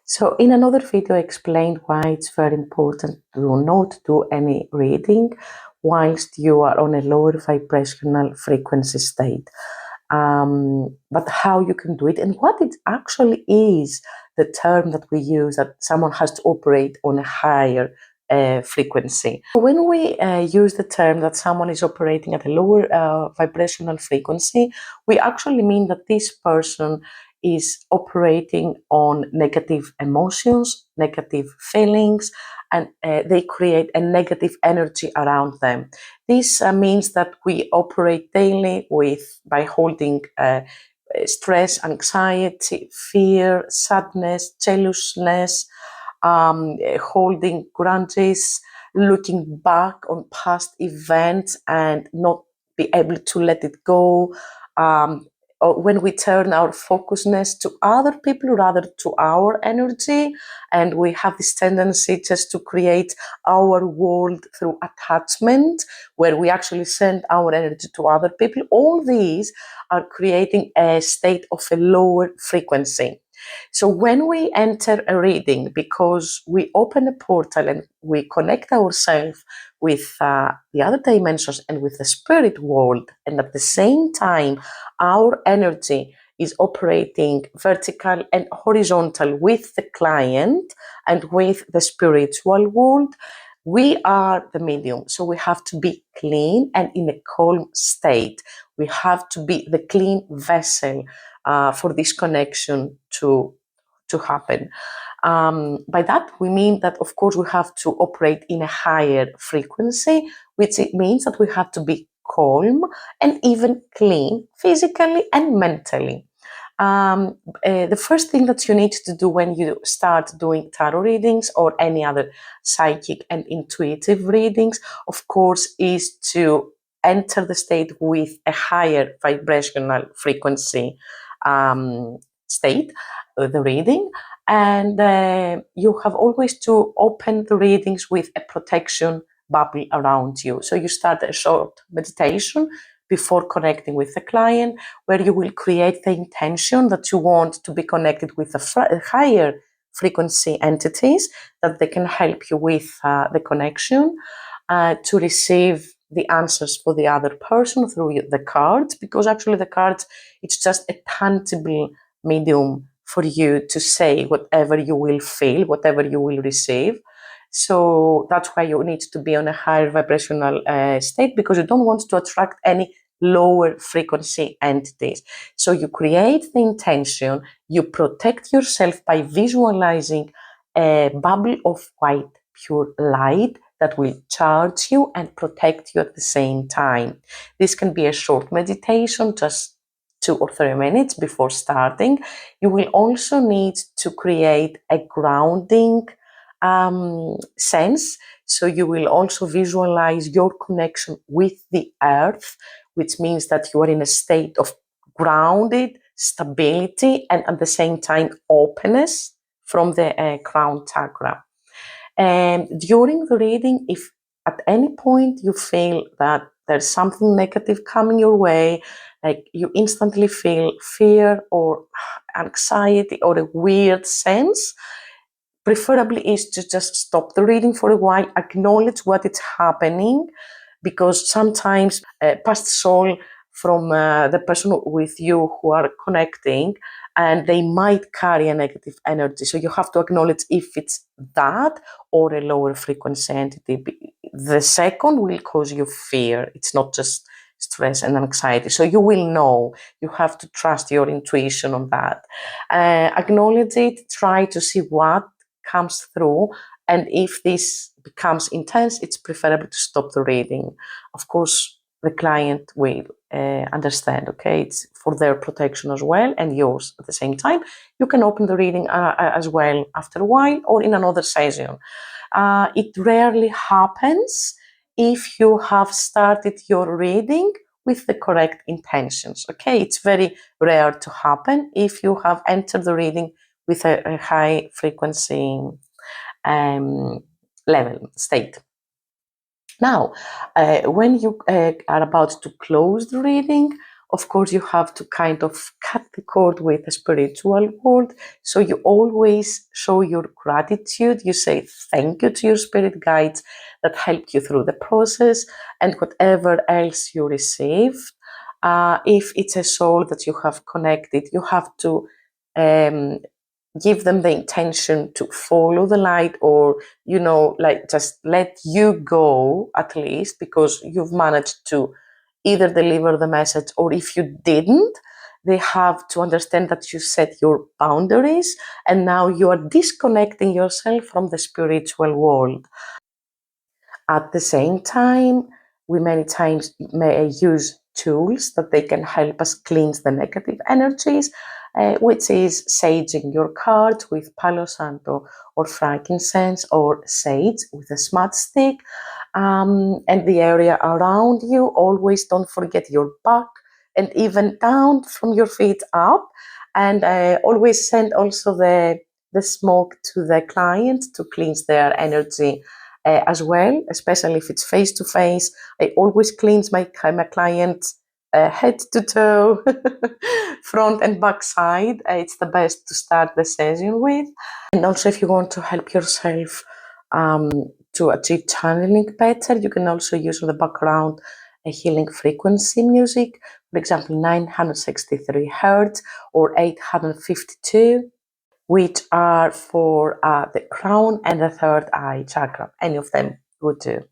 So in another video, I explained why it's very important to not do any reading whilst you are on a lower vibrational frequency state. But how you can do it and what it actually is, the term that we use, that someone has to operate on a higher frequency. When we use the term that someone is operating at a lower vibrational frequency, we actually mean that this person is operating on negative emotions, negative feelings, and they create a negative energy around them. This means that we operate daily by holding stress, anxiety, fear, sadness, jealousness, holding grudges, looking back on past events and not be able to let it go. Or when we turn our focusness to other people rather to our energy, and we have this tendency just to create our world through attachment, where we actually send our energy to other people. All these are creating a state of a lower frequency. So when we enter a reading, because we open a portal and we connect ourselves with the other dimensions and with the spirit world, and at the same time our energy is operating vertical and horizontal with the client and with the spiritual world, we are the medium. So we have to be clean and in a calm state. We have to be the clean vessel for this connection to happen. By that, we mean that, of course, we have to operate in a higher frequency, which it means that we have to be calm and even clean physically and mentally. The first thing that you need to do when you start doing tarot readings or any other psychic and intuitive readings, of course, is to enter the state with a higher vibrational frequency state, the reading. And you have always to open the readings with a protection bubble around you. So you start a short meditation before connecting with the client, where you will create the intention that you want to be connected with a higher frequency entities, that they can help you with the connection, to receive the answers for the other person through the cards, because actually the cards, it's just a tangible medium for you to say whatever you will feel, whatever you will receive. So that's why you need to be on a higher vibrational state, because you don't want to attract any lower frequency entities. So you create the intention, you protect yourself by visualizing a bubble of white pure light that will charge you and protect you at the same time. This can be a short meditation, just 2 or 3 minutes before starting. You will also need to create a grounding sense. So you will also visualize your connection with the earth, which means that you are in a state of grounded stability and at the same time openness from the crown chakra. And during the reading, if at any point you feel that there's something negative coming your way, like you instantly feel fear or anxiety or a weird sense, preferably is to just stop the reading for a while, acknowledge what is happening, because sometimes past soul from the person with you who are connecting, and they might carry a negative energy. So you have to acknowledge if it's that or a lower frequency entity. The second will cause you fear. It's not just stress and anxiety. So you will know. You have to trust your intuition on that. Acknowledge it. Try to see what comes through, and if this becomes intense, it's preferable to stop the reading. Of course, the client will understand, okay? It's for their protection as well and yours at the same time. You can open the reading as well after a while or in another session. It rarely happens if you have started your reading with the correct intentions, okay? It's very rare to happen if you have entered the reading with a high frequency level, state. Now, when you are about to close the reading, Of course, you have to kind of cut the cord with the spiritual world. So you always show your gratitude. You say thank you to your spirit guides that helped you through the process and whatever else you receive. If it's a soul that you have connected, you have to um, give them the intention to follow the light, or like just let you go at least, because you've managed to either deliver the message, or if you didn't, they have to understand that you set your boundaries and now you are disconnecting yourself from the spiritual world. At the same time, we many times may use tools that they can help us cleanse the negative energies, which is saging your cards with Palo Santo or frankincense, or sage with a smudge stick, and the area around you. Always don't forget your back, and even down from your feet up. And always send also the smoke to the client to cleanse their energy as well, especially if it's face to face. I always cleanse my client head to toe, front and back side. It's the best to start the session with. And also, if you want to help yourself to achieve channeling better, you can also use in the background a healing frequency music, for example, 963 hertz or 852, which are for the crown and the third eye chakra. Any of them would do.